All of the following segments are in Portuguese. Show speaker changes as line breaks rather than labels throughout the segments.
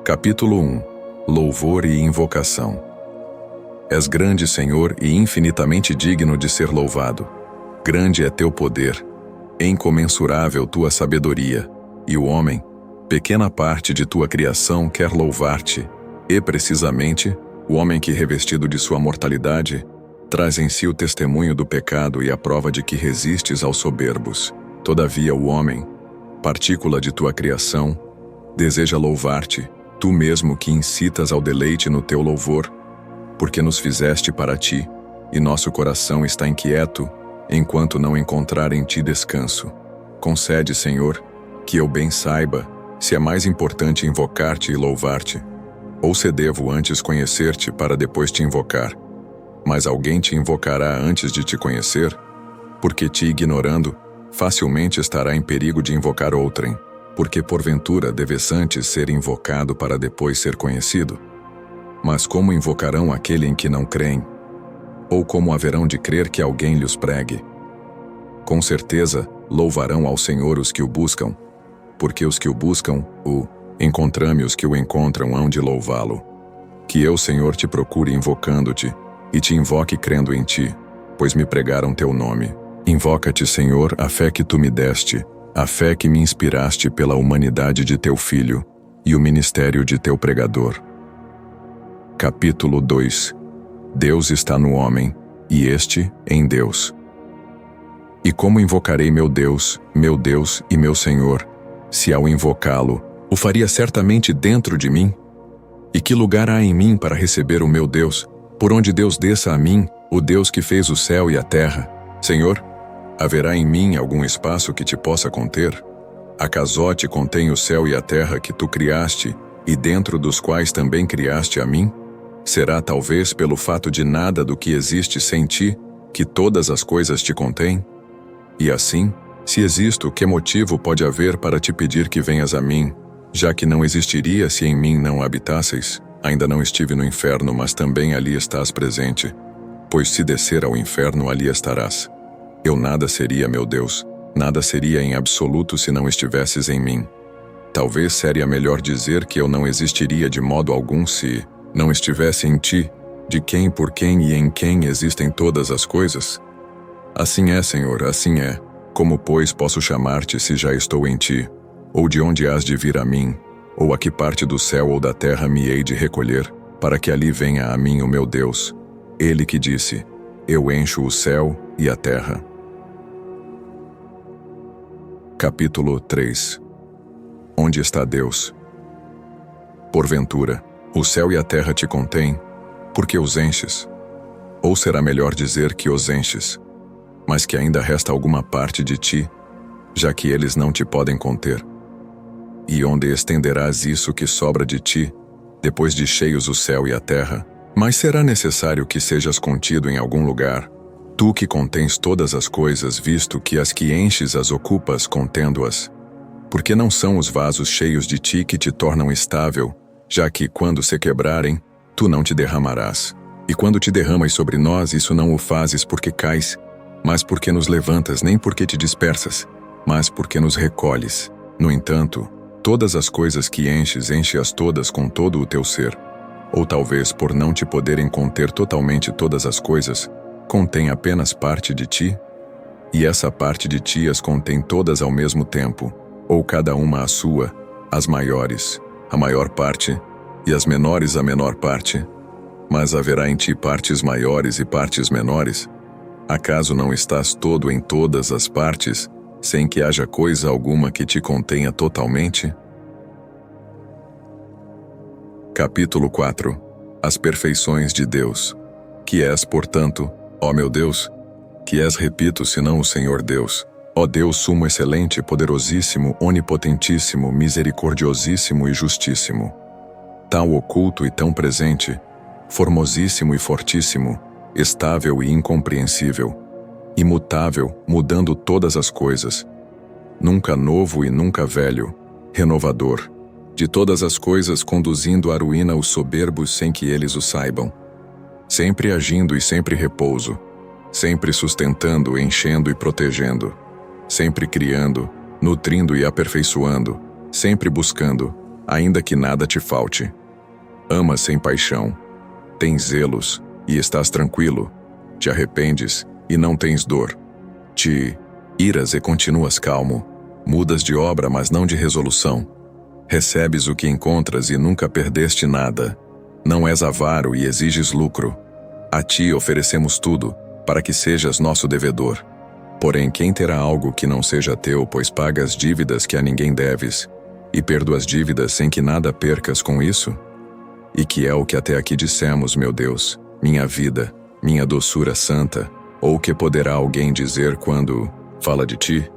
Capítulo 1. Louvor e invocação. És grande, Senhor, e infinitamente digno de ser louvado. Grande é teu poder, incomensurável tua sabedoria, e o homem, pequena parte de tua criação, quer louvar-te, e precisamente, o homem que, revestido de sua mortalidade, traz em si o testemunho do pecado e a prova de que resistes aos soberbos. Todavia o homem, partícula de tua criação, deseja louvar-te, tu mesmo que incitas ao deleite no teu louvor, porque nos fizeste para ti, e nosso coração está inquieto, enquanto não encontrar em ti descanso. Concede, Senhor, que eu bem saiba se é mais importante invocar-te e louvar-te, ou se devo antes conhecer-te para depois te invocar. Mas alguém te invocará antes de te conhecer, porque te ignorando, facilmente estará em perigo de invocar outrem, porque porventura deves antes ser invocado para depois ser conhecido. Mas como invocarão aquele em que não creem? Ou como haverão de crer que alguém lhes pregue? Com certeza, louvarão ao Senhor os que o buscam, porque os que o buscam, encontrame os que o encontram hão de louvá-lo. Que eu, Senhor, te procure invocando-te, e te invoque crendo em ti, pois me pregaram teu nome. Invoca-te, Senhor, a fé que tu me deste, a fé que me inspiraste pela humanidade de teu Filho, e o ministério de teu pregador. Capítulo 2. Deus está no homem, e este em Deus. E como invocarei meu Deus e meu Senhor, se ao invocá-lo, o faria certamente dentro de mim? E que lugar há em mim para receber o meu Deus, por onde Deus desça a mim, o Deus que fez o céu e a terra? Senhor, haverá em mim algum espaço que te possa conter? Acaso te contém o céu e a terra que tu criaste, e dentro dos quais também criaste a mim? Será talvez pelo fato de nada do que existe sem ti, que todas as coisas te contêm? E assim, se existo, que motivo pode haver para te pedir que venhas a mim, já que não existiria se em mim não habitasseis? Ainda não estive no inferno, mas também ali estás presente, pois se descer ao inferno, ali estarás. Eu nada seria, meu Deus, nada seria em absoluto se não estivesses em mim. Talvez seria melhor dizer que eu não existiria de modo algum se não estivesse em ti, de quem, por quem e em quem existem todas as coisas. Assim é, Senhor, assim é. Como, pois, posso chamar-te se já estou em ti? Ou de onde hás de vir a mim? Ou a que parte do céu ou da terra me hei de recolher, para que ali venha a mim o meu Deus? Ele que disse, eu encho o céu e a terra. Capítulo 3. Onde está Deus? Porventura, o céu e a terra te contêm, porque os enches? Ou será melhor dizer que os enches, mas que ainda resta alguma parte de ti, já que eles não te podem conter? E onde estenderás isso que sobra de ti, depois de cheios o céu e a terra? Mas será necessário que sejas contido em algum lugar, tu que contens todas as coisas, visto que as que enches as ocupas contendo-as? Porque não são os vasos cheios de ti que te tornam estável, já que, quando se quebrarem, tu não te derramarás. E quando te derramas sobre nós, isso não o fazes porque cais, mas porque nos levantas, nem porque te dispersas, mas porque nos recolhes. No entanto, todas as coisas que enches, enche-as todas com todo o teu ser. Ou talvez, por não te poderem conter totalmente todas as coisas, contém apenas parte de ti? E essa parte de ti as contém todas ao mesmo tempo, ou cada uma a sua, as maiores, a maior parte, e as menores a menor parte? Mas haverá em ti partes maiores e partes menores? Acaso não estás todo em todas as partes, sem que haja coisa alguma que te contenha totalmente? Capítulo 4. As perfeições de Deus. Que és, portanto, ó meu Deus? Que és, repito, senão o Senhor Deus? Ó Deus sumo excelente, poderosíssimo, onipotentíssimo, misericordiosíssimo e justíssimo. Tão oculto e tão presente, formosíssimo e fortíssimo, estável e incompreensível, imutável, mudando todas as coisas, nunca novo e nunca velho, renovador, de todas as coisas conduzindo à ruína os soberbos sem que eles o saibam, sempre agindo e sempre repouso, sempre sustentando, enchendo e protegendo, sempre criando, nutrindo e aperfeiçoando, sempre buscando, ainda que nada te falte. Amas sem paixão, tens zelos e estás tranquilo, te arrependes e não tens dor. Te iras e continuas calmo, mudas de obra mas não de resolução. Recebes o que encontras e nunca perdeste nada. Não és avaro e exiges lucro. A ti oferecemos tudo, para que sejas nosso devedor. Porém, quem terá algo que não seja teu, pois pagas dívidas que a ninguém deves, e perdoas dívidas sem que nada percas com isso? E que é o que até aqui dissemos, meu Deus, minha vida, minha doçura santa, ou o que poderá alguém dizer quando fala de ti?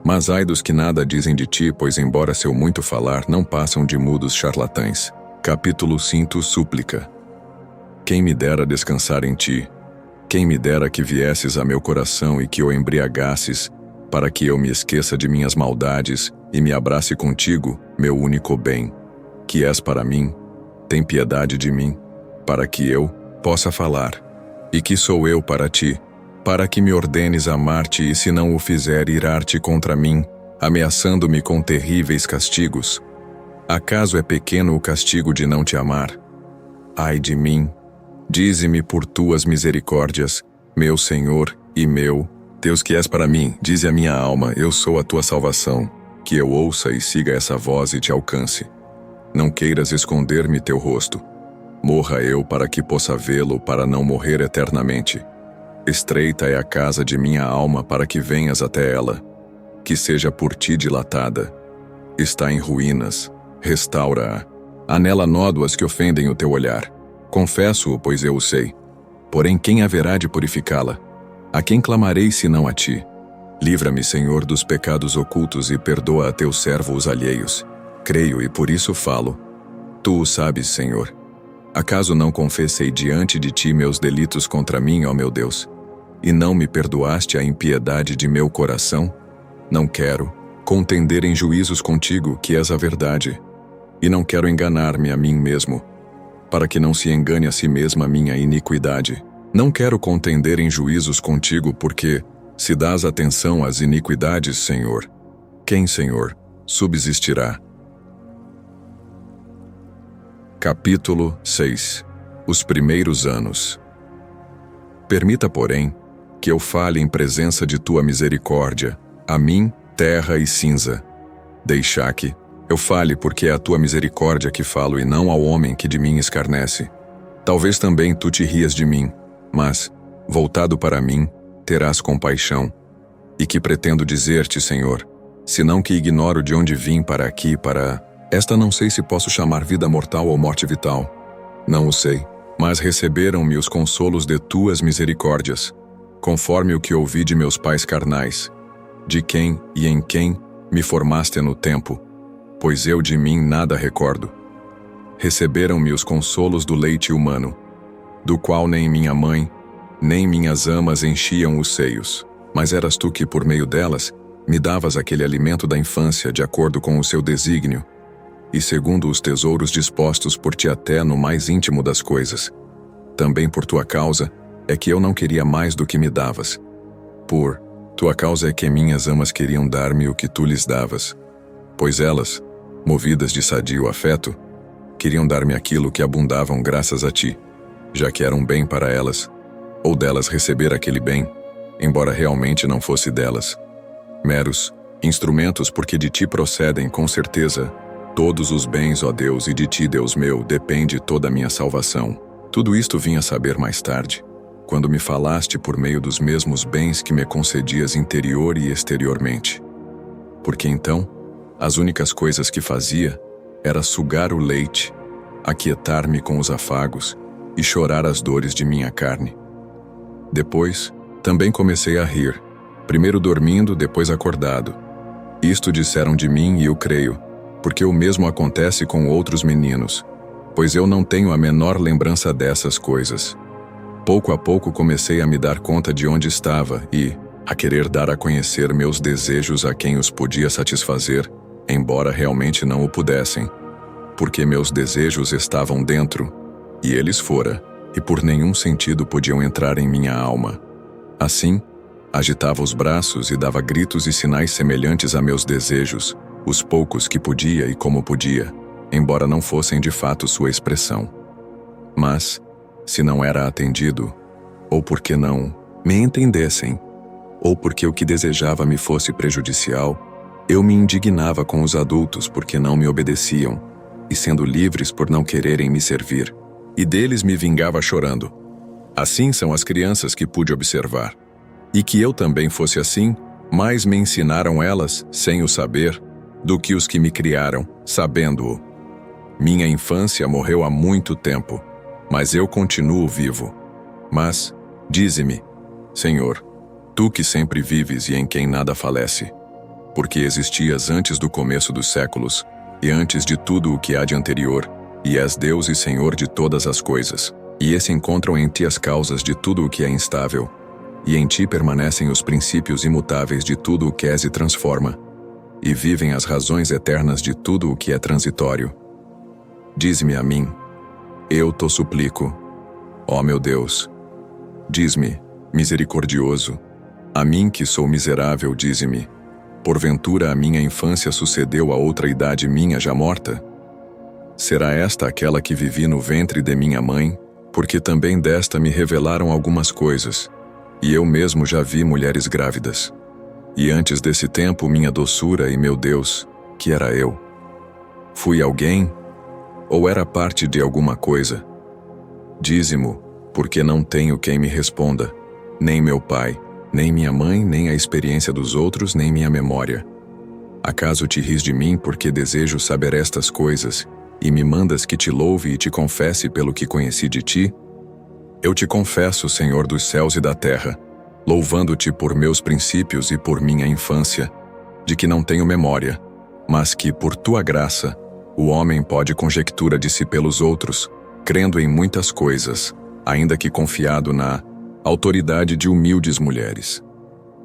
Mas ai dos que nada dizem de ti, pois embora seu muito falar, não passam de mudos charlatães. Capítulo 5 Súplica. Quem me dera descansar em ti, quem me dera que viesses a meu coração e que o embriagasses, para que eu me esqueça de minhas maldades e me abrace contigo, meu único bem, que és para mim. Tem piedade de mim, para que eu possa falar. E que sou eu para ti, para que me ordenes amar-te e se não o fizer irar-te contra mim, ameaçando-me com terríveis castigos. Acaso é pequeno o castigo de não te amar? Ai de mim! Dize-me por tuas misericórdias, meu Senhor e meu Deus que és para mim, dize a minha alma, eu sou a tua salvação, que eu ouça e siga essa voz e te alcance. Não queiras esconder-me teu rosto. Morra eu para que possa vê-lo, para não morrer eternamente. Estreita é a casa de minha alma para que venhas até ela. Que seja por ti dilatada. Está em ruínas, restaura-a. Há nela nódoas que ofendem o teu olhar. Confesso-o, pois eu o sei. Porém, quem haverá de purificá-la? A quem clamarei senão a ti? Livra-me, Senhor, dos pecados ocultos e perdoa a teu servo os alheios. Creio e por isso falo. Tu o sabes, Senhor. Acaso não confessei diante de ti meus delitos contra mim, ó meu Deus? E não me perdoaste a impiedade de meu coração? Não quero contender em juízos contigo, que és a verdade. E não quero enganar-me a mim mesmo, para que não se engane a si mesma minha iniquidade. Não quero contender em juízos contigo, porque, se dás atenção às iniquidades, Senhor, quem, Senhor, subsistirá? Capítulo 6 Os primeiros anos. Permita, porém, que eu fale em presença de tua misericórdia, a mim, terra e cinza. Deixa que eu fale, porque é a tua misericórdia que falo e não ao homem que de mim escarnece. Talvez também tu te rias de mim, mas, voltado para mim, terás compaixão. E que pretendo dizer-te, Senhor, senão que ignoro de onde vim para aqui, para esta não sei se posso chamar vida mortal ou morte vital. Não o sei, mas receberam-me os consolos de tuas misericórdias, conforme o que ouvi de meus pais carnais, de quem e em quem me formaste no tempo, pois eu de mim nada recordo. Receberam-me os consolos do leite humano, do qual nem minha mãe, nem minhas amas enchiam os seios, mas eras tu que, por meio delas, me davas aquele alimento da infância de acordo com o seu desígnio, e segundo os tesouros dispostos por ti até no mais íntimo das coisas. Também por tua causa é que eu não queria mais do que me davas. Por tua causa é que minhas amas queriam dar-me o que tu lhes davas, pois elas, movidas de sadio afeto, queriam dar-me aquilo que abundavam graças a ti, já que era um bem para elas, ou delas receber aquele bem, embora realmente não fosse delas. Meros instrumentos, porque de ti procedem, com certeza, todos os bens, ó Deus, e de ti, Deus meu, depende toda a minha salvação. Tudo isto vim a saber mais tarde, quando me falaste por meio dos mesmos bens que me concedias interior e exteriormente. Porque então, as únicas coisas que fazia era sugar o leite, aquietar-me com os afagos e chorar as dores de minha carne. Depois, também comecei a rir, primeiro dormindo, depois acordado. Isto disseram de mim e eu creio, porque o mesmo acontece com outros meninos, pois eu não tenho a menor lembrança dessas coisas. Pouco a pouco comecei a me dar conta de onde estava e a querer dar a conhecer meus desejos a quem os podia satisfazer, embora realmente não o pudessem, porque meus desejos estavam dentro, e eles fora, e por nenhum sentido podiam entrar em minha alma. Assim, agitava os braços e dava gritos e sinais semelhantes a meus desejos, os poucos que podia e como podia. embora não fossem de fato sua expressão. Mas, se não era atendido, ou porque não me entendessem, ou porque o que desejava me fosse prejudicial, eu me indignava com os adultos porque não me obedeciam, e sendo livres por não quererem me servir, e deles me vingava chorando. Assim são as crianças que pude observar. E que eu também fosse assim, mais me ensinaram elas, sem o saber, do que os que me criaram, sabendo-o. Minha infância morreu há muito tempo, mas eu continuo vivo. Mas, dize-me, Senhor, tu que sempre vives e em quem nada falece, porque existias antes do começo dos séculos, e antes de tudo o que há de anterior, e és Deus e Senhor de todas as coisas, e se encontram em ti as causas de tudo o que é instável, e em ti permanecem os princípios imutáveis de tudo o que és e transforma, e vivem as razões eternas de tudo o que é transitório. Diz-me a mim, eu te suplico, ó meu Deus. Diz-me, misericordioso, a mim que sou miserável, dize-me, porventura a minha infância sucedeu a outra idade minha já morta? Será esta aquela que vivi no ventre de minha mãe, porque também desta me revelaram algumas coisas, e eu mesmo já vi mulheres grávidas. E antes desse tempo minha doçura e meu Deus, que era eu. Fui alguém? Ou era parte de alguma coisa? Dize-mo, porque não tenho quem me responda, nem meu pai, nem minha mãe, nem a experiência dos outros, nem minha memória. Acaso te ris de mim porque desejo saber estas coisas, e me mandas que te louve e te confesse pelo que conheci de ti? Eu te confesso, Senhor dos céus e da terra, louvando-te por meus princípios e por minha infância, de que não tenho memória, mas que, por tua graça, o homem pode conjectura de si pelos outros, crendo em muitas coisas, ainda que confiado na autoridade de humildes mulheres.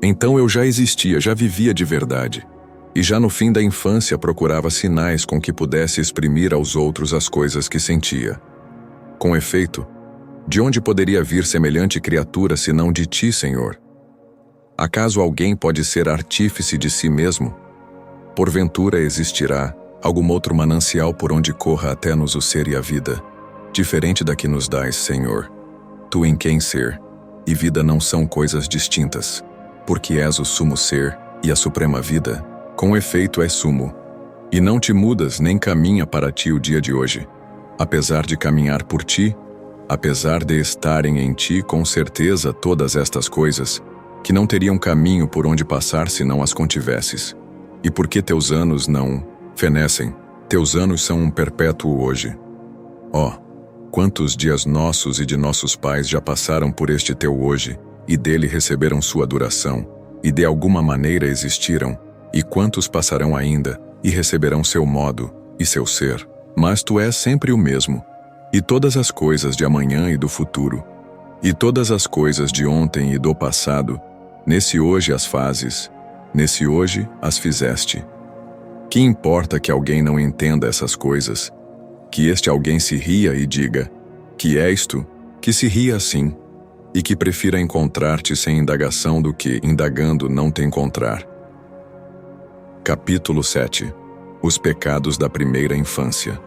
Então eu já existia, já vivia de verdade, e já no fim da infância procurava sinais com que pudesse exprimir aos outros as coisas que sentia. Com efeito, de onde poderia vir semelhante criatura senão de ti, Senhor? Acaso alguém pode ser artífice de si mesmo? Porventura existirá algum outro manancial por onde corra até nos o ser e a vida, diferente da que nos dás, Senhor? Tu em quem ser e vida não são coisas distintas, porque és o sumo ser e a suprema vida, com efeito és sumo, e não te mudas nem caminha para ti o dia de hoje, apesar de caminhar por ti, apesar de estarem em ti com certeza todas estas coisas, que não teriam caminho por onde passar se não as contivesses. E porque teus anos não fenecem, teus anos são um perpétuo hoje. Ó, quantos dias nossos e de nossos pais já passaram por este teu hoje, e dele receberam sua duração, e de alguma maneira existiram, e quantos passarão ainda, e receberão seu modo, e seu ser. Mas tu és sempre o mesmo, e todas as coisas de amanhã e do futuro, e todas as coisas de ontem e do passado, nesse hoje as fazes, nesse hoje as fizeste. Que importa que alguém não entenda essas coisas? Que este alguém se ria e diga, que és tu, que se ria assim, e que prefira encontrar-te sem indagação do que, indagando, não te encontrar. Capítulo 7. Os pecados da primeira infância.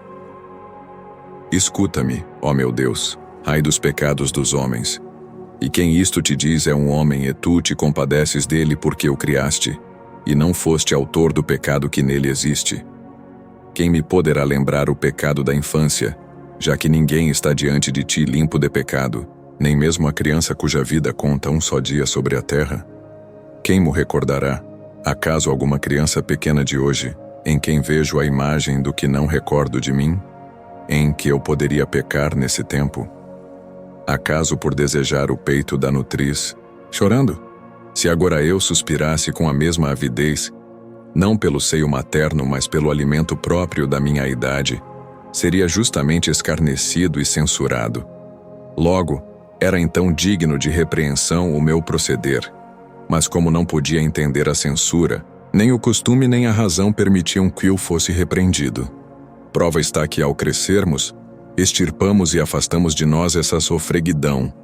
Escuta-me, ó meu Deus, ai dos pecados dos homens. E quem isto te diz é um homem e tu te compadeces dele porque o criaste, e não foste autor do pecado que nele existe. Quem me poderá lembrar o pecado da infância, já que ninguém está diante de ti limpo de pecado, nem mesmo a criança cuja vida conta um só dia sobre a terra? Quem mo recordará? Acaso alguma criança pequena de hoje, em quem vejo a imagem do que não recordo de mim? Em que eu poderia pecar nesse tempo? Acaso por desejar o peito da nutriz, chorando? Se agora eu suspirasse com a mesma avidez, não pelo seio materno, mas pelo alimento próprio da minha idade, seria justamente escarnecido e censurado. Logo, era então digno de repreensão o meu proceder. Mas como não podia entender a censura, nem o costume nem a razão permitiam que eu fosse repreendido. Prova está que ao crescermos, extirpamos e afastamos de nós essa sofreguidão.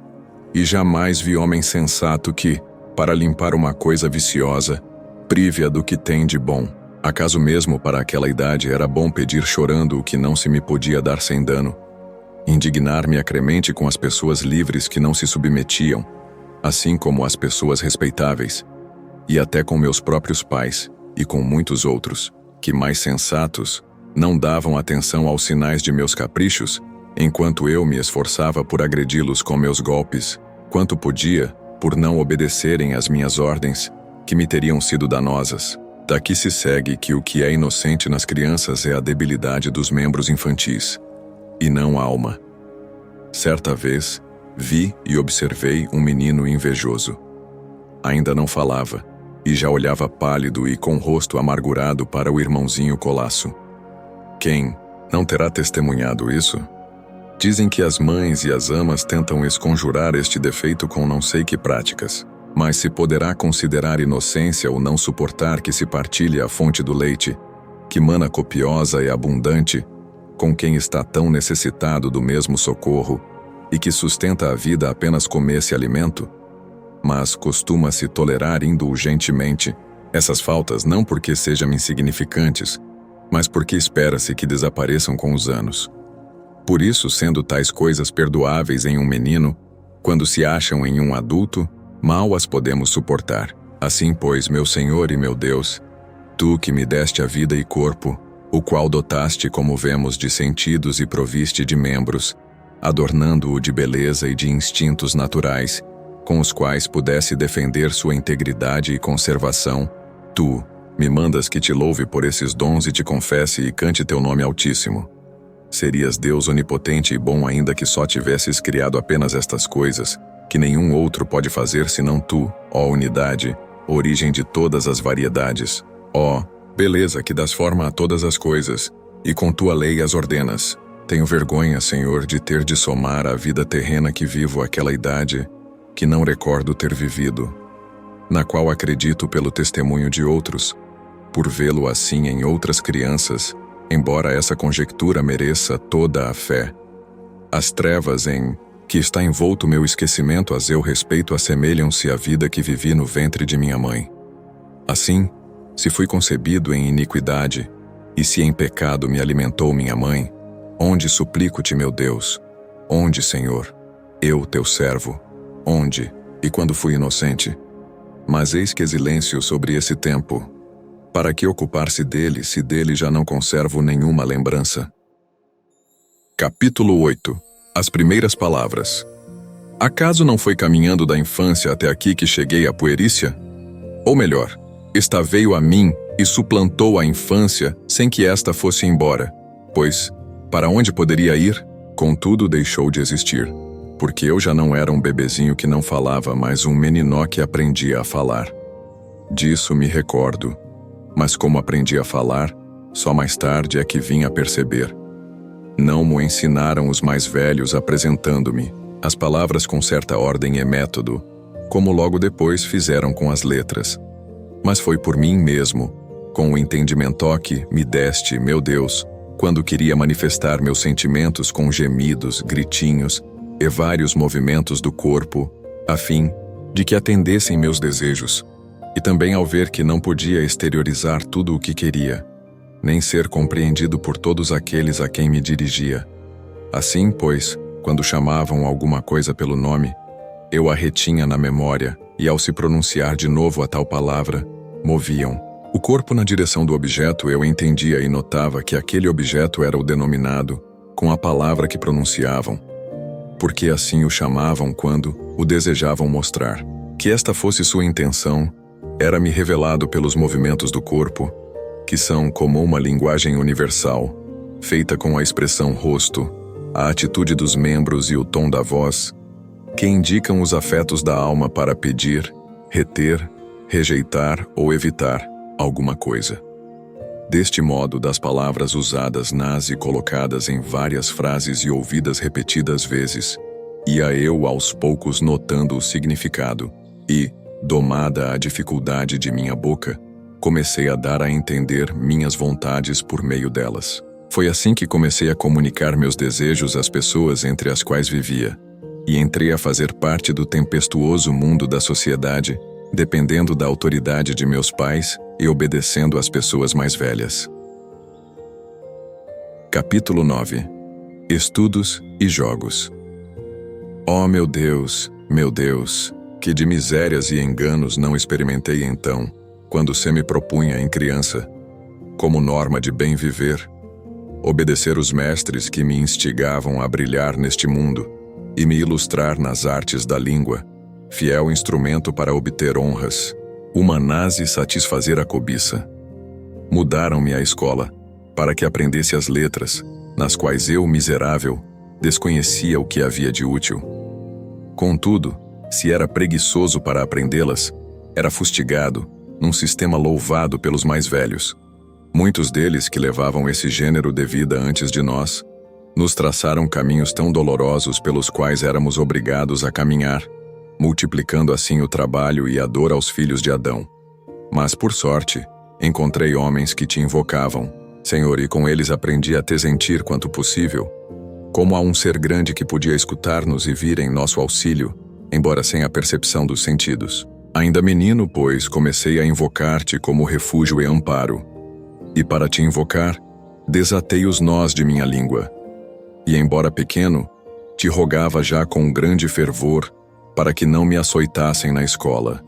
E jamais vi homem sensato que, para limpar uma coisa viciosa, prive-a do que tem de bom, Acaso mesmo para aquela idade era bom pedir chorando o que não se me podia dar sem dano? Indignar-me acremente com as pessoas livres que não se submetiam, assim como as pessoas respeitáveis, e até com meus próprios pais, e com muitos outros, que mais sensatos, não davam atenção aos sinais de meus caprichos, enquanto eu me esforçava por agredi-los com meus golpes, quanto podia, por não obedecerem às minhas ordens, que me teriam sido danosas. Daqui se segue que o que é inocente nas crianças é a debilidade dos membros infantis, e não a alma. Certa vez, vi e observei um menino invejoso. Ainda não falava, e já olhava pálido e com o rosto amargurado para o irmãozinho Colasso. Quem não terá testemunhado isso? Dizem que as mães e as amas tentam esconjurar este defeito com não sei que práticas. Mas se poderá considerar inocência ou não suportar que se partilhe a fonte do leite, que mana copiosa e abundante, com quem está tão necessitado do mesmo socorro, e que sustenta a vida apenas como esse alimento? Mas costuma-se tolerar indulgentemente essas faltas não porque sejam insignificantes, mas porque espera-se que desapareçam com os anos. Por isso, sendo tais coisas perdoáveis em um menino, quando se acham em um adulto, mal as podemos suportar. Assim, pois, meu Senhor e meu Deus, tu que me deste a vida e corpo, o qual dotaste, como vemos, de sentidos e proviste de membros, adornando-o de beleza e de instintos naturais, com os quais pudesse defender sua integridade e conservação, tu me mandas que te louve por esses dons e te confesse e cante teu nome altíssimo. Serias Deus onipotente e bom ainda que só tivesses criado apenas estas coisas, que nenhum outro pode fazer senão tu, ó unidade, origem de todas as variedades, ó beleza que dás forma a todas as coisas, e com tua lei as ordenas. Tenho vergonha, Senhor, de ter de somar à vida terrena que vivo aquela idade, que não recordo ter vivido, na qual acredito pelo testemunho de outros, por vê-lo assim em outras crianças, embora essa conjectura mereça toda a fé. As trevas em que está envolto meu esquecimento a eu respeito assemelham-se à vida que vivi no ventre de minha mãe. Assim, se fui concebido em iniquidade, e se em pecado me alimentou minha mãe, onde suplico-te, meu Deus? Onde, Senhor? Eu, teu servo? Onde, e quando fui inocente? Mas eis que silêncio sobre esse tempo. Para que ocupar-se dele, se dele já não conservo nenhuma lembrança? Capítulo 8. As primeiras palavras. Acaso não foi caminhando da infância até aqui que cheguei à puerícia? Ou melhor, esta veio a mim e suplantou a infância sem que esta fosse embora, pois, para onde poderia ir? Contudo, deixou de existir, porque eu já não era um bebezinho que não falava, mas um meninó que aprendia a falar. Disso me recordo, mas como aprendi a falar, só mais tarde é que vim a perceber. Não mo ensinaram os mais velhos apresentando-me as palavras com certa ordem e método, como logo depois fizeram com as letras. Mas foi por mim mesmo, com o entendimento que me deste, meu Deus, quando queria manifestar meus sentimentos com gemidos, gritinhos e vários movimentos do corpo, a fim de que atendessem meus desejos, e também ao ver que não podia exteriorizar tudo o que queria, nem ser compreendido por todos aqueles a quem me dirigia. Assim, pois, quando chamavam alguma coisa pelo nome, eu a retinha na memória, e ao se pronunciar de novo a tal palavra, moviam o corpo na direção do objeto. Eu entendia e notava que aquele objeto era o denominado, com a palavra que pronunciavam, porque assim o chamavam quando o desejavam mostrar. Que esta fosse sua intenção, era-me revelado pelos movimentos do corpo, que são como uma linguagem universal, feita com a expressão rosto, a atitude dos membros e o tom da voz, que indicam os afetos da alma para pedir, reter, rejeitar ou evitar alguma coisa. Deste modo, das palavras usadas nas e colocadas em várias frases e ouvidas repetidas vezes, ia eu aos poucos notando o significado e, domada a dificuldade de minha boca, comecei a dar a entender minhas vontades por meio delas. Foi assim que comecei a comunicar meus desejos às pessoas entre as quais vivia, e entrei a fazer parte do tempestuoso mundo da sociedade, dependendo da autoridade de meus pais e obedecendo às pessoas mais velhas. Capítulo 9. Estudos e jogos. Oh, meu Deus, que de misérias e enganos não experimentei então, quando se me propunha em criança, como norma de bem viver, obedecer os mestres que me instigavam a brilhar neste mundo e me ilustrar nas artes da língua, fiel instrumento para obter honras, humanaz e satisfazer a cobiça. Mudaram-me a escola, para que aprendesse as letras, nas quais eu, miserável, desconhecia o que havia de útil. Contudo, se era preguiçoso para aprendê-las, era fustigado, num sistema louvado pelos mais velhos. Muitos deles que levavam esse gênero de vida antes de nós, nos traçaram caminhos tão dolorosos pelos quais éramos obrigados a caminhar, multiplicando assim o trabalho e a dor aos filhos de Adão. Mas, por sorte, encontrei homens que te invocavam, Senhor, e com eles aprendi a te sentir quanto possível, como a um ser grande que podia escutar-nos e vir em nosso auxílio, embora sem a percepção dos sentidos. Ainda menino, pois, comecei a invocar-te como refúgio e amparo, e para te invocar, desatei os nós de minha língua. E embora pequeno, te rogava já com grande fervor, para que não me açoitassem na escola.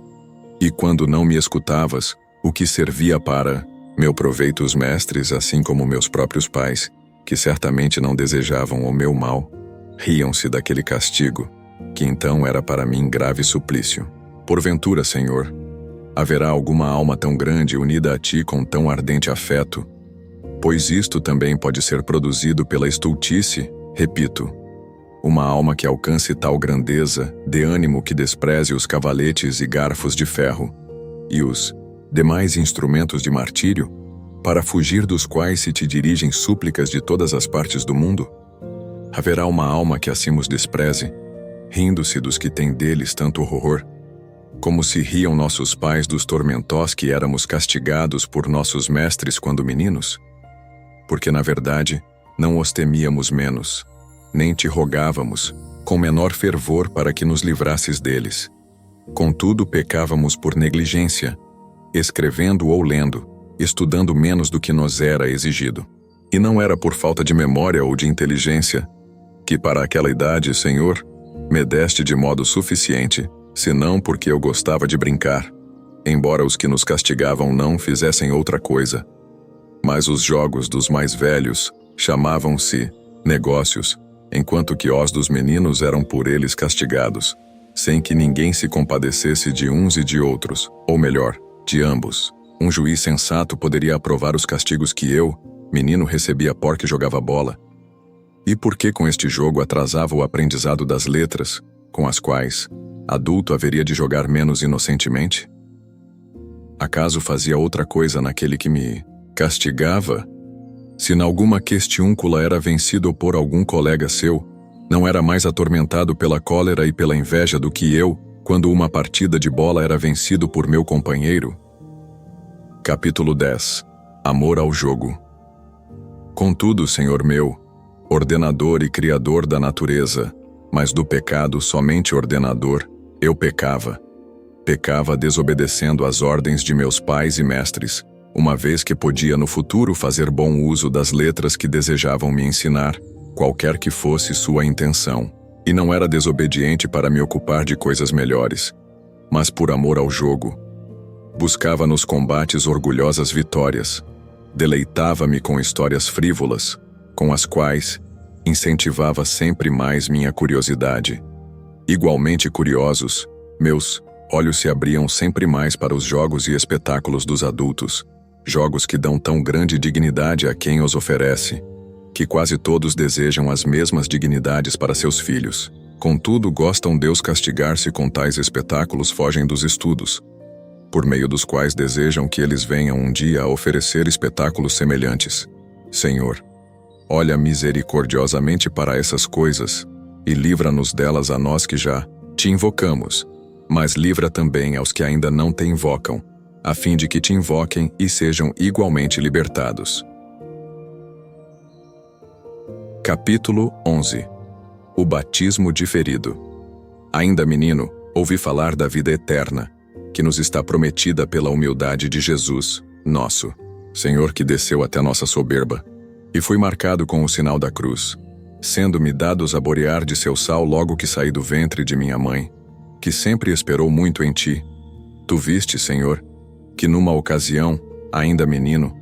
E quando não me escutavas, o que servia para meu proveito os mestres, assim como meus próprios pais, que certamente não desejavam o meu mal, riam-se daquele castigo, que então era para mim grave suplício. Porventura, Senhor, haverá alguma alma tão grande unida a ti com tão ardente afeto? Pois isto também pode ser produzido pela estultice, repito, uma alma que alcance tal grandeza, de ânimo que despreze os cavaletes e garfos de ferro, e os demais instrumentos de martírio, para fugir dos quais se te dirigem súplicas de todas as partes do mundo? Haverá uma alma que assim os despreze, rindo-se dos que têm deles tanto horror, como se riam nossos pais dos tormentós que éramos castigados por nossos mestres quando meninos? Porque, na verdade, não os temíamos menos, nem te rogávamos, com menor fervor para que nos livrasses deles. Contudo, pecávamos por negligência, escrevendo ou lendo, estudando menos do que nos era exigido. E não era por falta de memória ou de inteligência, que para aquela idade, Senhor, me deste de modo suficiente, senão porque eu gostava de brincar, embora os que nos castigavam não fizessem outra coisa. Mas os jogos dos mais velhos chamavam-se negócios, enquanto que os dos meninos eram por eles castigados, sem que ninguém se compadecesse de uns e de outros, ou melhor, de ambos. Um juiz sensato poderia aprovar os castigos que eu, menino, recebia porque jogava bola. E por que com este jogo atrasava o aprendizado das letras, com as quais, adulto, haveria de jogar menos inocentemente? Acaso fazia outra coisa naquele que me castigava? Se na alguma questiúncula era vencido por algum colega seu, não era mais atormentado pela cólera e pela inveja do que eu, quando uma partida de bola era vencido por meu companheiro? Capítulo 10. Amor ao jogo. Contudo, Senhor meu, ordenador e criador da natureza, mas do pecado somente ordenador, eu pecava. Pecava desobedecendo às ordens de meus pais e mestres, uma vez que podia no futuro fazer bom uso das letras que desejavam me ensinar, qualquer que fosse sua intenção, e não era desobediente para me ocupar de coisas melhores, mas por amor ao jogo. Buscava nos combates orgulhosas vitórias, deleitava-me com histórias frívolas, com as quais incentivava sempre mais minha curiosidade. Igualmente curiosos, meus olhos se abriam sempre mais para os jogos e espetáculos dos adultos, jogos que dão tão grande dignidade a quem os oferece, que quase todos desejam as mesmas dignidades para seus filhos. Contudo, gostam de os castigar-se com tais espetáculos, fogem dos estudos, por meio dos quais desejam que eles venham um dia a oferecer espetáculos semelhantes. Senhor, olha misericordiosamente para essas coisas, e livra-nos delas a nós que já te invocamos, mas livra também aos que ainda não te invocam, a fim de que te invoquem e sejam igualmente libertados. Capítulo 11. O batismo diferido. Ainda menino, ouvi falar da vida eterna, que nos está prometida pela humildade de Jesus, nosso Senhor, que desceu até nossa soberba, e fui marcado com o sinal da cruz, sendo-me dado saborear de seu sal logo que saí do ventre de minha mãe, que sempre esperou muito em ti. Tu viste, Senhor, que numa ocasião, ainda menino,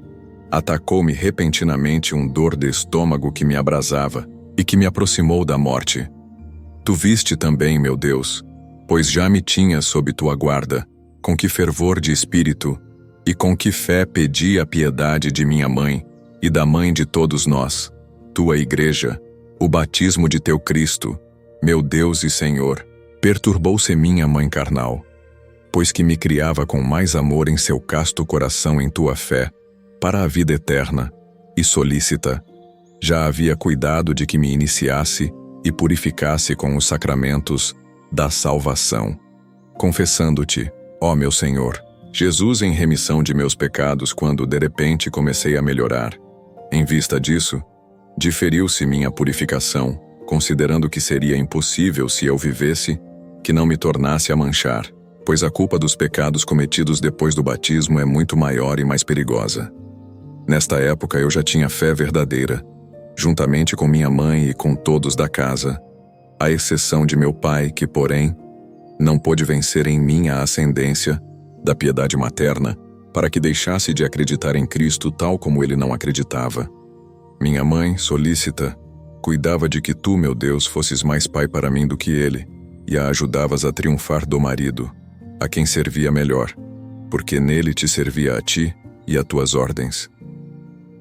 atacou-me repentinamente um dor de estômago que me abrasava e que me aproximou da morte. Tu viste também, meu Deus, pois já me tinhas sob tua guarda, com que fervor de espírito e com que fé pedi a piedade de minha mãe e da mãe de todos nós, tua igreja, o batismo de teu Cristo, meu Deus e Senhor. Perturbou-se minha mãe carnal, pois que me criava com mais amor em seu casto coração em tua fé, para a vida eterna, e solícita, já havia cuidado de que me iniciasse e purificasse com os sacramentos da salvação, confessando-te, ó meu Senhor, Jesus, em remissão de meus pecados quando de repente comecei a melhorar. Em vista disso, diferiu-se minha purificação, considerando que seria impossível, se eu vivesse, que não me tornasse a manchar, pois a culpa dos pecados cometidos depois do batismo é muito maior e mais perigosa. Nesta época eu já tinha fé verdadeira, juntamente com minha mãe e com todos da casa, à exceção de meu pai, que, porém, não pôde vencer em mim a ascendência da piedade materna, para que deixasse de acreditar em Cristo tal como ele não acreditava. Minha mãe, solícita, cuidava de que tu, meu Deus, fosses mais pai para mim do que ele, e a ajudavas a triunfar do marido, a quem servia melhor, porque nele te servia a ti e a tuas ordens.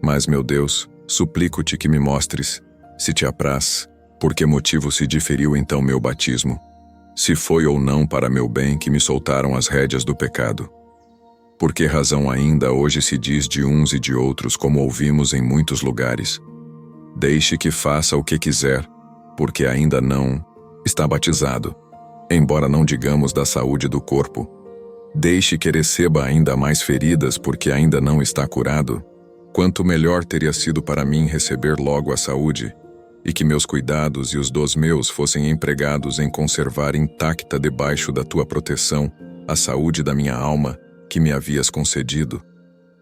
Mas, meu Deus, suplico-te que me mostres, se te apraz, por que motivo se diferiu então meu batismo, se foi ou não para meu bem que me soltaram as rédeas do pecado. Por que razão ainda hoje se diz de uns e de outros, como ouvimos em muitos lugares: deixe que faça o que quiser, porque ainda não está batizado, embora não digamos da saúde do corpo. Deixe que receba ainda mais feridas, porque ainda não está curado. Quanto melhor teria sido para mim receber logo a saúde, e que meus cuidados e os dos meus fossem empregados em conservar intacta debaixo da tua proteção a saúde da minha alma, que me havias concedido.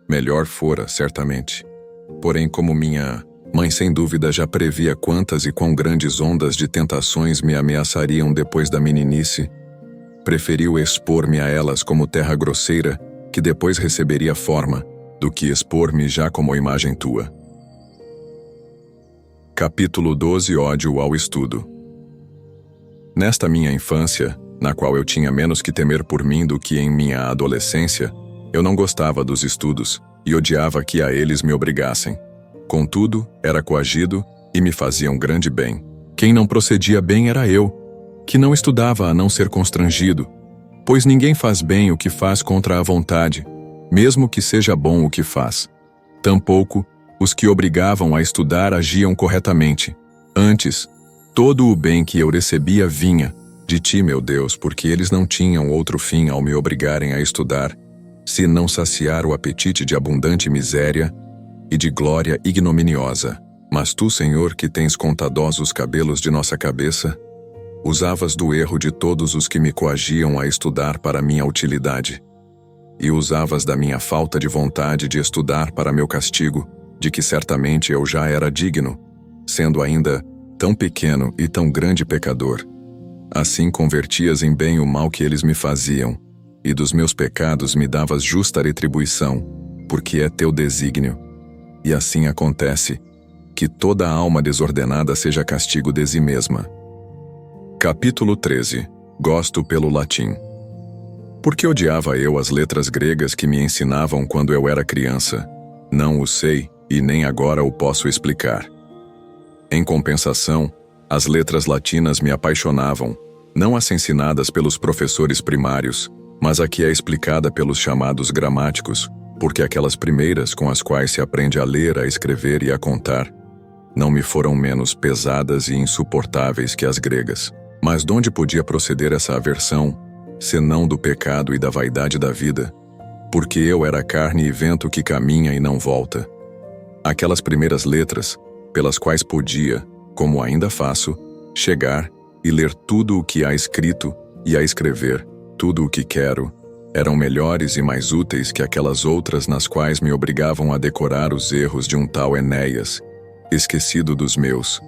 Melhor fora, certamente. Porém, como minha mãe sem dúvida já previa quantas e quão grandes ondas de tentações me ameaçariam depois da meninice, preferiu expor-me a elas como terra grosseira, que depois receberia forma, do que expor-me já como imagem tua. Capítulo 12. Ódio ao estudo. Nesta minha infância, na qual eu tinha menos que temer por mim do que em minha adolescência, eu não gostava dos estudos e odiava que a eles me obrigassem. Contudo, era coagido e me faziam grande bem. Quem não procedia bem era eu, que não estudava a não ser constrangido, pois ninguém faz bem o que faz contra a vontade, mesmo que seja bom o que faz. Tampouco os que obrigavam a estudar agiam corretamente. Antes, todo o bem que eu recebia vinha de ti, meu Deus, porque eles não tinham outro fim ao me obrigarem a estudar, se não saciar o apetite de abundante miséria e de glória ignominiosa. Mas tu, Senhor, que tens contadosos cabelos de nossa cabeça, usavas do erro de todos os que me coagiam a estudar para minha utilidade, e usavas da minha falta de vontade de estudar para meu castigo, de que certamente eu já era digno, sendo ainda tão pequeno e tão grande pecador. Assim convertias em bem o mal que eles me faziam, e dos meus pecados me davas justa retribuição, porque é teu desígnio. E assim acontece, que toda alma desordenada seja castigo de si mesma. Capítulo 13. Gosto pelo latim. Por que odiava eu as letras gregas que me ensinavam quando eu era criança? Não o sei, e nem agora o posso explicar. Em compensação, as letras latinas me apaixonavam, não as ensinadas pelos professores primários, mas a que é explicada pelos chamados gramáticos, porque aquelas primeiras com as quais se aprende a ler, a escrever e a contar, não me foram menos pesadas e insuportáveis que as gregas. Mas donde podia proceder essa aversão, senão do pecado e da vaidade da vida? Porque eu era carne e vento que caminha e não volta. Aquelas primeiras letras, pelas quais podia, como ainda faço, chegar e ler tudo o que há escrito e a escrever tudo o que quero, Eram melhores e mais úteis que aquelas outras nas quais me obrigavam a decorar os erros de um tal Enéas, esquecido dos meus,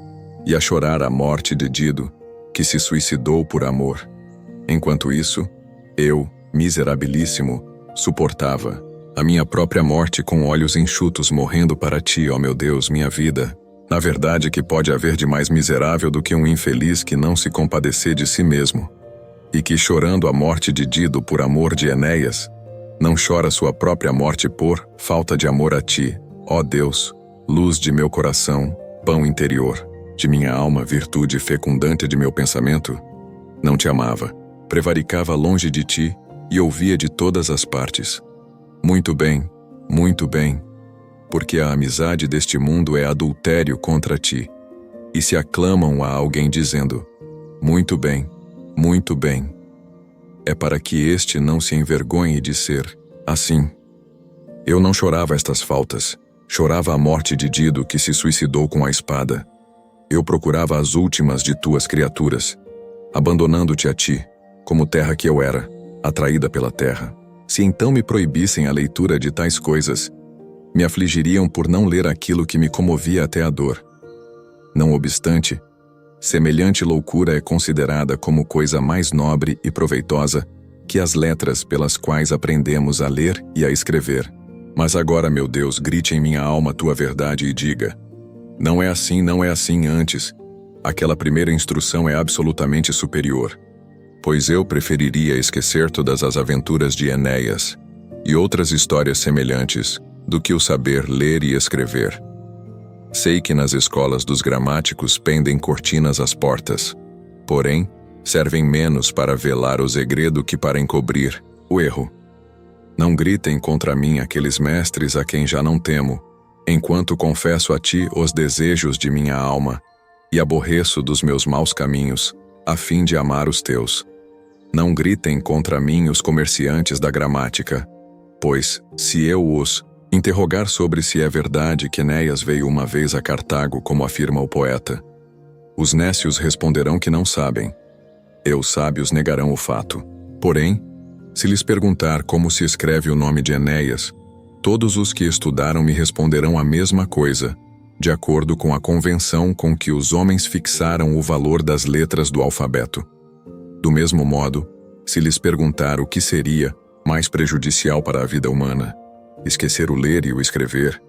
e a chorar a morte de Dido, que se suicidou por amor. Enquanto isso, eu, miserabilíssimo, suportava a minha própria morte com olhos enxutos morrendo para ti, ó meu Deus, minha vida. Na verdade, que pode haver de mais miserável do que um infeliz que não se compadecer de si mesmo, e que, chorando a morte de Dido por amor de Enéas, não chora sua própria morte por falta de amor a ti, ó Deus, luz de meu coração, pão interior, de minha alma, virtude fecundante de meu pensamento? Não te amava, prevaricava longe de ti e ouvia de todas as partes. Muito bem, porque a amizade deste mundo é adultério contra ti. E se aclamam a alguém dizendo, muito bem, é para que este não se envergonhe de ser assim. Eu não chorava estas faltas, chorava a morte de Dido que se suicidou com a espada. Eu procurava as últimas de tuas criaturas, abandonando-te a ti, como terra que eu era, atraída pela terra. Se então me proibissem a leitura de tais coisas, me afligiriam por não ler aquilo que me comovia até a dor. Não obstante, semelhante loucura é considerada como coisa mais nobre e proveitosa que as letras pelas quais aprendemos a ler e a escrever. Mas agora, meu Deus, grite em minha alma tua verdade e diga, não é assim antes. Aquela primeira instrução é absolutamente superior, pois eu preferiria esquecer todas as aventuras de Enéas e outras histórias semelhantes do que o saber ler e escrever. Sei que nas escolas dos gramáticos pendem cortinas às portas, porém, servem menos para velar o segredo que para encobrir o erro. Não gritem contra mim aqueles mestres a quem já não temo, enquanto confesso a ti os desejos de minha alma e aborreço dos meus maus caminhos, a fim de amar os teus. Não gritem contra mim os comerciantes da gramática, pois, se eu os interrogar sobre se é verdade que Enéas veio uma vez a Cartago, como afirma o poeta, os nécios responderão que não sabem. Os sábios negarão o fato. Porém, se lhes perguntar como se escreve o nome de Enéas, todos os que estudaram me responderão a mesma coisa, de acordo com a convenção com que os homens fixaram o valor das letras do alfabeto. Do mesmo modo, se lhes perguntar o que seria mais prejudicial para a vida humana, esquecer o ler e o escrever,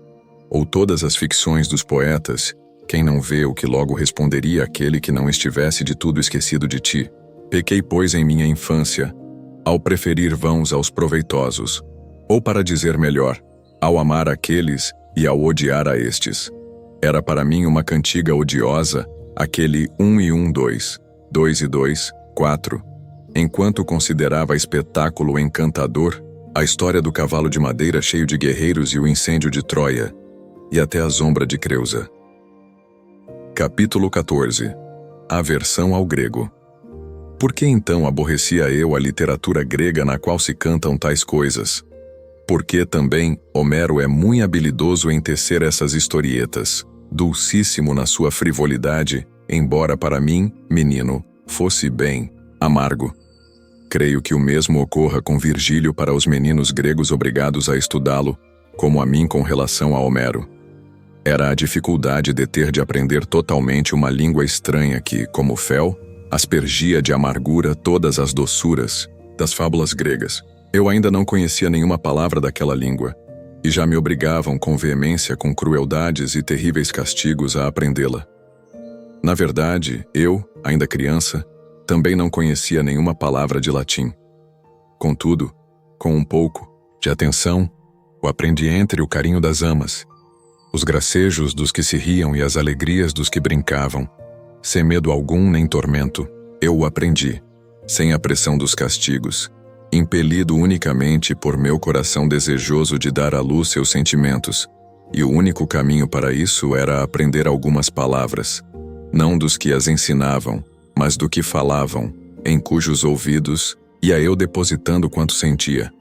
ou todas as ficções dos poetas, quem não vê o que logo responderia aquele que não estivesse de tudo esquecido de ti? Pequei, pois, em minha infância, ao preferir vãos aos proveitosos, ou para dizer melhor, ao amar aqueles e ao odiar a estes. Era para mim uma cantiga odiosa, aquele 1 e 1, 2, 2 e 2, 4, enquanto considerava espetáculo encantador a história do cavalo de madeira cheio de guerreiros e o incêndio de Troia, e até a sombra de Creusa. Capítulo 14. Aversão ao grego. Por que então aborrecia eu a literatura grega na qual se cantam tais coisas? Porque também Homero é muito habilidoso em tecer essas historietas, dulcíssimo na sua frivolidade, embora para mim, menino, fosse bem amargo. Creio que o mesmo ocorra com Virgílio para os meninos gregos obrigados a estudá-lo, como a mim com relação a Homero. Era a dificuldade de ter de aprender totalmente uma língua estranha que, como fel, aspergia de amargura todas as doçuras das fábulas gregas. Eu ainda não conhecia nenhuma palavra daquela língua, e já me obrigavam com veemência, com crueldades e terríveis castigos a aprendê-la. Na verdade, eu, ainda criança, também não conhecia nenhuma palavra de latim. Contudo, com um pouco de atenção, o aprendi entre o carinho das amas, os gracejos dos que se riam e as alegrias dos que brincavam. Sem medo algum nem tormento, eu o aprendi, sem a pressão dos castigos, impelido unicamente por meu coração desejoso de dar à luz seus sentimentos, e o único caminho para isso era aprender algumas palavras, não dos que as ensinavam, mas do que falavam, em cujos ouvidos ia eu depositando quanto sentia.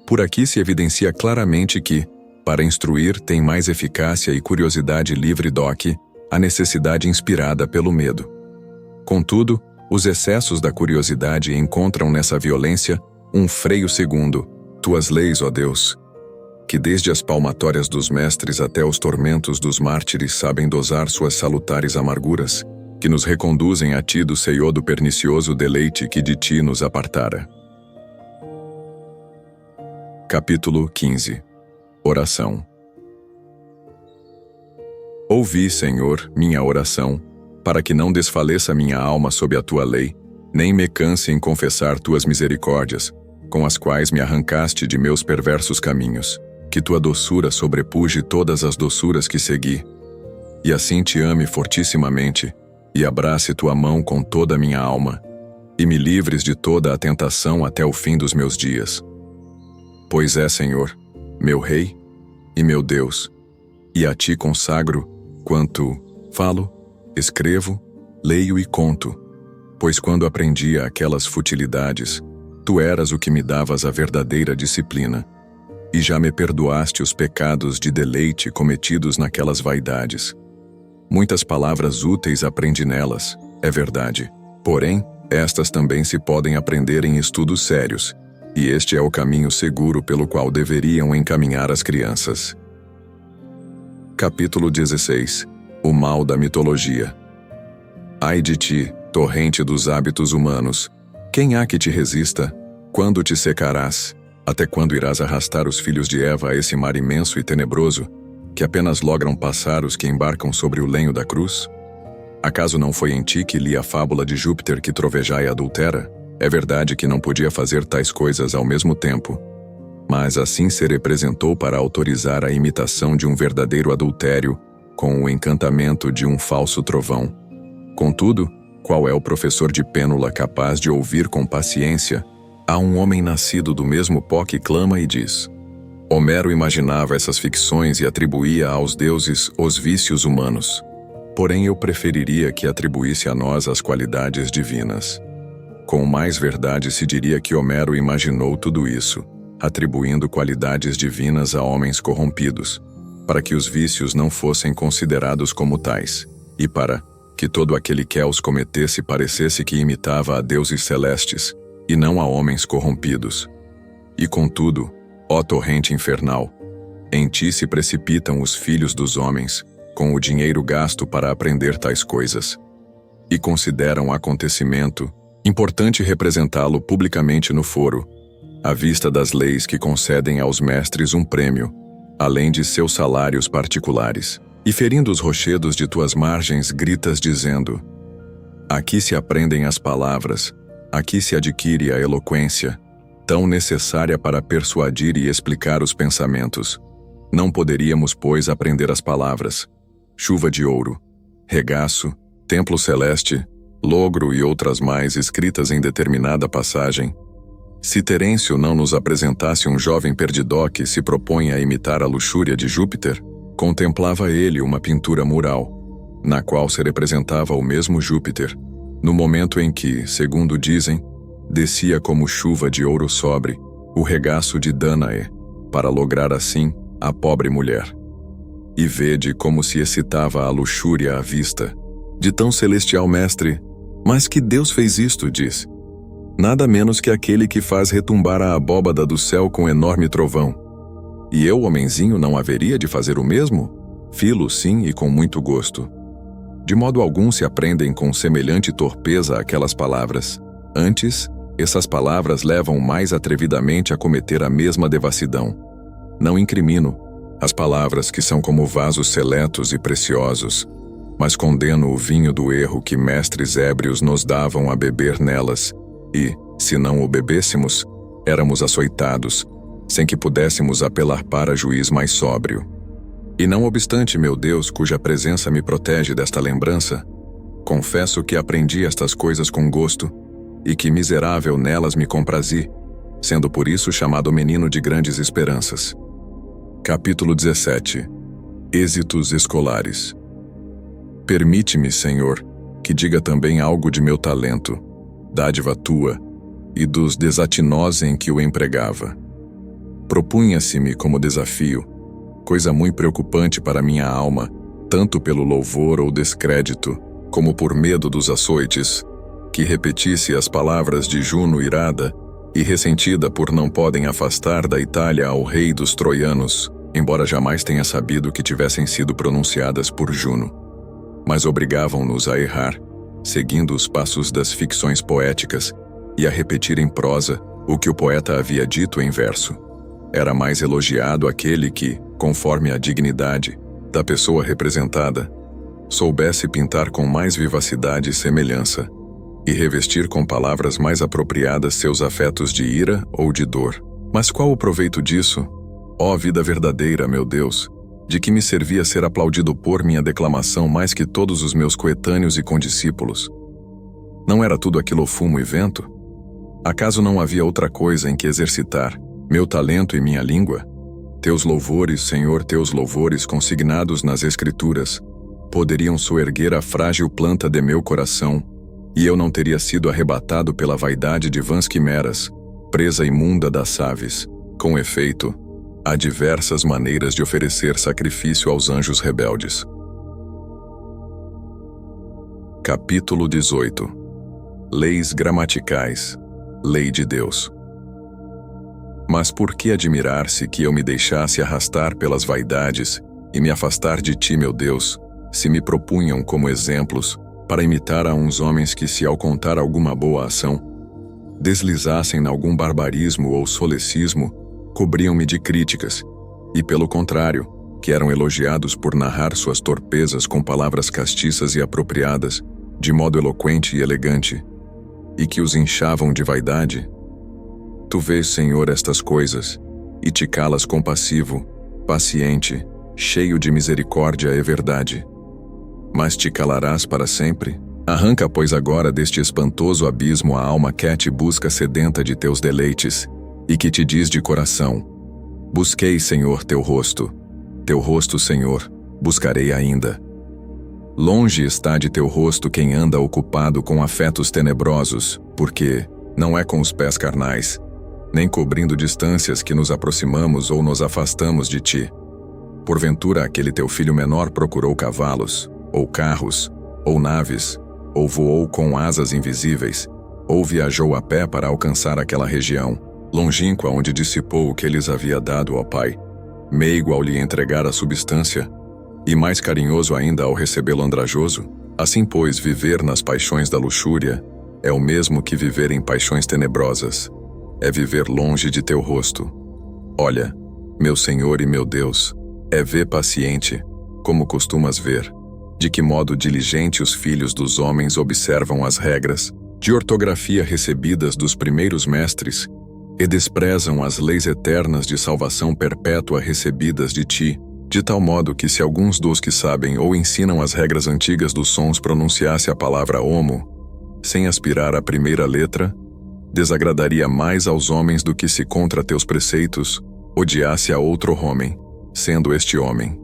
Por aqui se evidencia claramente que, para instruir, tem mais eficácia e curiosidade livre do que a necessidade inspirada pelo medo. Contudo, os excessos da curiosidade encontram nessa violência um freio segundo, tuas leis, ó Deus, que desde as palmatórias dos mestres até os tormentos dos mártires sabem dosar suas salutares amarguras, que nos reconduzem a ti do ceió do pernicioso deleite que de ti nos apartara. Capítulo 15. Oração. Ouvi, Senhor, minha oração, para que não desfaleça minha alma sob a tua lei, nem me canse em confessar tuas misericórdias, com as quais me arrancaste de meus perversos caminhos, que tua doçura sobrepuje todas as doçuras que segui, e assim te ame fortissimamente, e abrace tua mão com toda a minha alma, e me livres de toda a tentação até o fim dos meus dias. Pois é, Senhor, meu Rei e meu Deus, e a ti consagro quanto falo, escrevo, leio e conto, pois quando aprendia aquelas futilidades, tu eras o que me davas a verdadeira disciplina, e já me perdoaste os pecados de deleite cometidos naquelas vaidades. Muitas palavras úteis aprendi nelas, é verdade, porém, estas também se podem aprender em estudos sérios, e este é o caminho seguro pelo qual deveriam encaminhar as crianças. Capítulo 16. O mal da mitologia. Ai de ti, torrente dos hábitos humanos, quem há que te resista? Quando te secarás? Até quando irás arrastar os filhos de Eva a esse mar imenso e tenebroso, que apenas logram passar os que embarcam sobre o lenho da cruz? Acaso não foi em ti que li a fábula de Júpiter que trovejai e adultera? É verdade que não podia fazer tais coisas ao mesmo tempo, mas assim se representou para autorizar a imitação de um verdadeiro adultério com o encantamento de um falso trovão. Contudo, qual é o professor de pênula capaz de ouvir com paciência a um homem nascido do mesmo pó que clama e diz: Homero imaginava essas ficções e atribuía aos deuses os vícios humanos. Porém, eu preferiria que atribuísse a nós as qualidades divinas. Com mais verdade se diria que Homero imaginou tudo isso, atribuindo qualidades divinas a homens corrompidos, para que os vícios não fossem considerados como tais, e para que todo aquele que os cometesse parecesse que imitava a deuses celestes, e não a homens corrompidos. E contudo, ó torrente infernal, em ti se precipitam os filhos dos homens, com o dinheiro gasto para aprender tais coisas, e consideram acontecimento importante representá-lo publicamente no foro, à vista das leis que concedem aos mestres um prêmio, além de seus salários particulares. E ferindo os rochedos de tuas margens, gritas dizendo: aqui se aprendem as palavras, aqui se adquire a eloquência, tão necessária para persuadir e explicar os pensamentos. Não poderíamos, pois, aprender as palavras: chuva de ouro, regaço, templo celeste, logro e outras mais escritas em determinada passagem? Se Terêncio não nos apresentasse um jovem perdidó que se propõe a imitar a luxúria de Júpiter, contemplava ele uma pintura mural, na qual se representava o mesmo Júpiter, no momento em que, segundo dizem, descia como chuva de ouro sobre o regaço de Danae, para lograr assim a pobre mulher. E vede como se excitava a luxúria à vista de tão celestial mestre. Mas que Deus fez isto, diz. Nada menos que aquele que faz retumbar a abóbada do céu com enorme trovão. E eu, homenzinho, não haveria de fazer o mesmo? Filo, sim, e com muito gosto. De modo algum se aprendem com semelhante torpeza aquelas palavras. Antes, essas palavras levam mais atrevidamente a cometer a mesma devassidão. Não incrimino as palavras que são como vasos seletos e preciosos, mas condeno o vinho do erro que mestres ébrios nos davam a beber nelas, e, se não o bebêssemos, éramos açoitados, sem que pudéssemos apelar para juiz mais sóbrio. E não obstante, meu Deus, cuja presença me protege desta lembrança, confesso que aprendi estas coisas com gosto, e que miserável nelas me comprazi, sendo por isso chamado menino de grandes esperanças. Capítulo 17. Êxitos escolares. Permite-me, Senhor, que diga também algo de meu talento, dádiva tua, e dos desatinós em que o empregava. Propunha-se-me como desafio, coisa muito preocupante para minha alma, tanto pelo louvor ou descrédito, como por medo dos açoites, que repetisse as palavras de Juno irada, e ressentida por não podem afastar da Itália ao rei dos troianos, embora jamais tenha sabido que tivessem sido pronunciadas por Juno. Mas obrigavam-nos a errar, seguindo os passos das ficções poéticas, e a repetir em prosa o que o poeta havia dito em verso. Era mais elogiado aquele que, conforme a dignidade da pessoa representada, soubesse pintar com mais vivacidade e semelhança, e revestir com palavras mais apropriadas seus afetos de ira ou de dor. Mas qual o proveito disso? Ó vida verdadeira, meu Deus, de que me servia ser aplaudido por minha declamação mais que todos os meus coetâneos e condiscípulos? Não era tudo aquilo fumo e vento? Acaso não havia outra coisa em que exercitar meu talento e minha língua? Teus louvores, Senhor, teus louvores consignados nas Escrituras, poderiam soerguer a frágil planta de meu coração, e eu não teria sido arrebatado pela vaidade de vãs quimeras, presa imunda das aves. Com efeito, há diversas maneiras de oferecer sacrifício aos anjos rebeldes. Capítulo 18. Leis gramaticais. Lei de Deus. Mas por que admirar-se que eu me deixasse arrastar pelas vaidades e me afastar de ti, meu Deus, se me propunham como exemplos para imitar a uns homens que, se ao contar alguma boa ação, deslizassem nalgum barbarismo ou solecismo, cobriam-me de críticas, e pelo contrário, que eram elogiados por narrar suas torpezas com palavras castiças e apropriadas, de modo eloquente e elegante, e que os inchavam de vaidade? Tu vês, Senhor, estas coisas, e te calas compassivo, paciente, cheio de misericórdia e verdade. Mas te calarás para sempre? Arranca, pois, agora deste espantoso abismo a alma que te busca sedenta de teus deleites, e que te diz de coração: busquei, Senhor, teu rosto, Senhor, buscarei ainda. Longe está de teu rosto quem anda ocupado com afetos tenebrosos, porque não é com os pés carnais, nem cobrindo distâncias que nos aproximamos ou nos afastamos de ti. Porventura aquele teu filho menor procurou cavalos, ou carros, ou naves, ou voou com asas invisíveis, ou viajou a pé para alcançar aquela região, longínqua onde dissipou o que lhes havia dado ao Pai, meigo ao lhe entregar a substância, e mais carinhoso ainda ao recebê-lo andrajoso? Assim, pois, viver nas paixões da luxúria é o mesmo que viver em paixões tenebrosas, é viver longe de teu rosto. Olha, meu Senhor e meu Deus, é ver paciente, como costumas ver, de que modo diligente os filhos dos homens observam as regras de ortografia recebidas dos primeiros mestres e desprezam as leis eternas de salvação perpétua recebidas de ti, de tal modo que se alguns dos que sabem ou ensinam as regras antigas dos sons pronunciasse a palavra homo, sem aspirar à primeira letra, desagradaria mais aos homens do que se contra teus preceitos odiasse a outro homem, sendo este homem.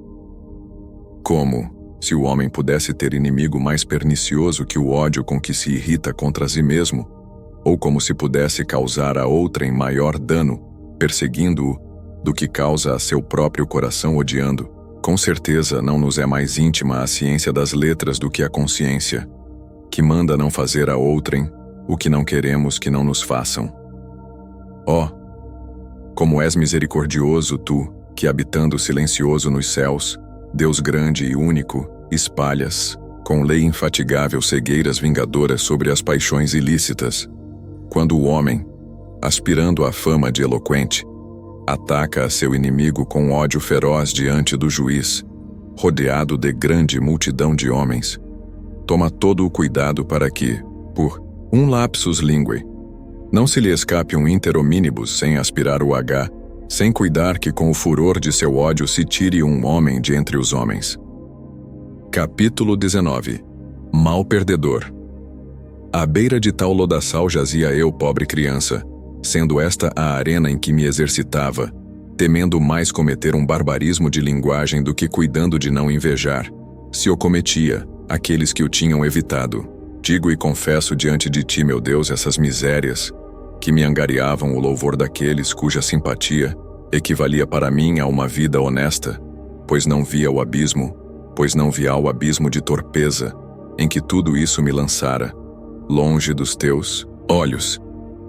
Como, se o homem pudesse ter inimigo mais pernicioso que o ódio com que se irrita contra si mesmo, ou como se pudesse causar a outrem maior dano, perseguindo-o, do que causa a seu próprio coração odiando, com certeza não nos é mais íntima a ciência das letras do que a consciência, que manda não fazer a outrem o que não queremos que não nos façam. Ó, como és misericordioso tu, que habitando silencioso nos céus, Deus grande e único, espalhas, com lei infatigável cegueiras vingadoras sobre as paixões ilícitas, quando o homem, aspirando à fama de eloquente, ataca a seu inimigo com ódio feroz diante do juiz, rodeado de grande multidão de homens, toma todo o cuidado para que, por um lapsus linguae, não se lhe escape um inter hominibus sem aspirar o H, sem cuidar que com o furor de seu ódio se tire um homem de entre os homens. Capítulo 19. Mal perdedor. À beira de tal lodaçal jazia eu, pobre criança, sendo esta a arena em que me exercitava, temendo mais cometer um barbarismo de linguagem do que cuidando de não invejar, se o cometia, aqueles que o tinham evitado. Digo e confesso diante de ti, meu Deus, essas misérias, que me angariavam o louvor daqueles cuja simpatia equivalia para mim a uma vida honesta, pois não via o abismo de torpeza em que tudo isso me lançara, longe dos teus olhos,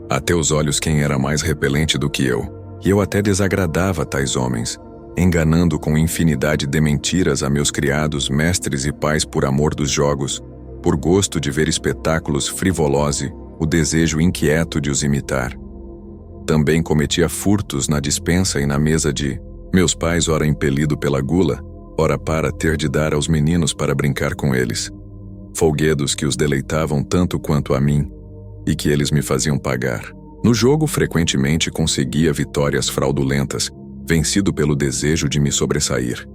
A teus olhos quem era mais repelente do que eu? E eu até desagradava tais homens, enganando com infinidade de mentiras a meus criados, mestres e pais por amor dos jogos, por gosto de ver espetáculos frivolose, o desejo inquieto de os imitar. Também cometia furtos na despensa e na mesa de meus pais, ora impelido pela gula, ora para ter de dar aos meninos para brincar com eles. Folguedos que os deleitavam tanto quanto a mim, e que eles me faziam pagar. No jogo, frequentemente conseguia vitórias fraudulentas, vencido pelo desejo de me sobressair.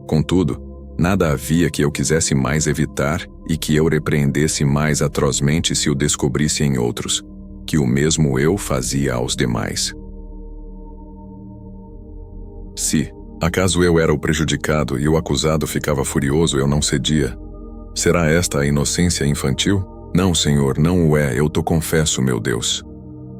Contudo, nada havia que eu quisesse mais evitar e que eu repreendesse mais atrozmente se o descobrisse em outros, que o mesmo eu fazia aos demais. Se, acaso eu era o prejudicado e o acusado ficava furioso, eu não cedia. Será esta a inocência infantil? Não, Senhor, não o é, eu te confesso, meu Deus.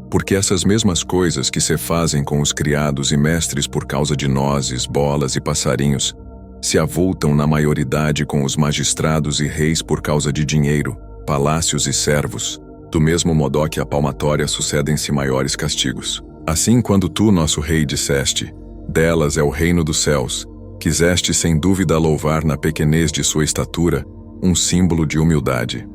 Porque essas mesmas coisas que se fazem com os criados e mestres por causa de nozes, bolas e passarinhos, se avultam na maioridade com os magistrados e reis por causa de dinheiro, palácios e servos. Do mesmo modo que a palmatória sucedem-se maiores castigos. Assim, quando tu, nosso rei, disseste, delas é o reino dos céus, quiseste sem dúvida louvar na pequenez de sua estatura, um símbolo de humildade.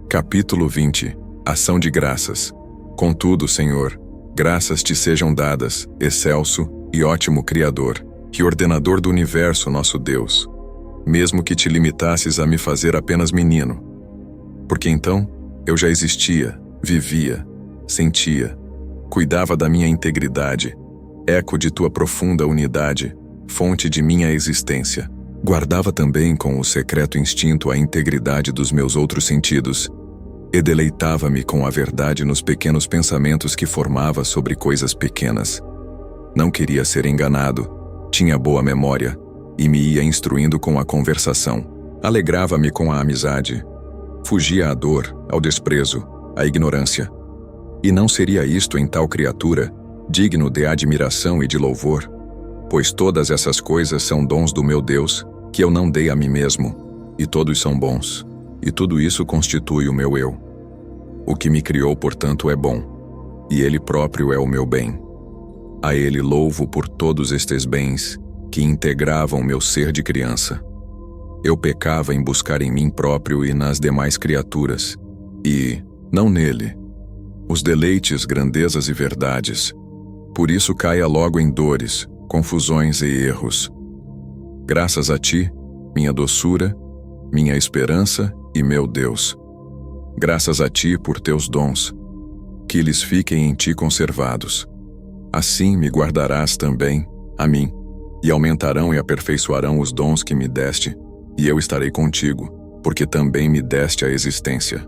Capítulo 20. Ação de graças. Contudo, Senhor, graças te sejam dadas, excelso e ótimo Criador, e ordenador do universo, nosso Deus, mesmo que te limitasses a me fazer apenas menino. Porque então, eu já existia, vivia, sentia, cuidava da minha integridade, eco de tua profunda unidade, fonte de minha existência. Guardava também com o secreto instinto a integridade dos meus outros sentidos, e deleitava-me com a verdade nos pequenos pensamentos que formava sobre coisas pequenas. Não queria ser enganado, tinha boa memória, e me ia instruindo com a conversação. Alegrava-me com a amizade, fugia à dor, ao desprezo, à ignorância. E não seria isto em tal criatura, digno de admiração e de louvor? Pois todas essas coisas são dons do meu Deus, que eu não dei a mim mesmo, e todos são bons, e tudo isso constitui o meu eu. O que me criou, portanto, é bom, e ele próprio é o meu bem. A ele louvo por todos estes bens, que integravam meu ser de criança. Eu pecava em buscar em mim próprio e nas demais criaturas, e, não nele, os deleites, grandezas e verdades. Por isso caia logo em dores, confusões e erros. Graças a ti, minha doçura, minha esperança e meu Deus. Graças a ti por teus dons, que lhes fiquem em ti conservados. Assim me guardarás também, a mim, e aumentarão e aperfeiçoarão os dons que me deste, e eu estarei contigo, porque também me deste a existência.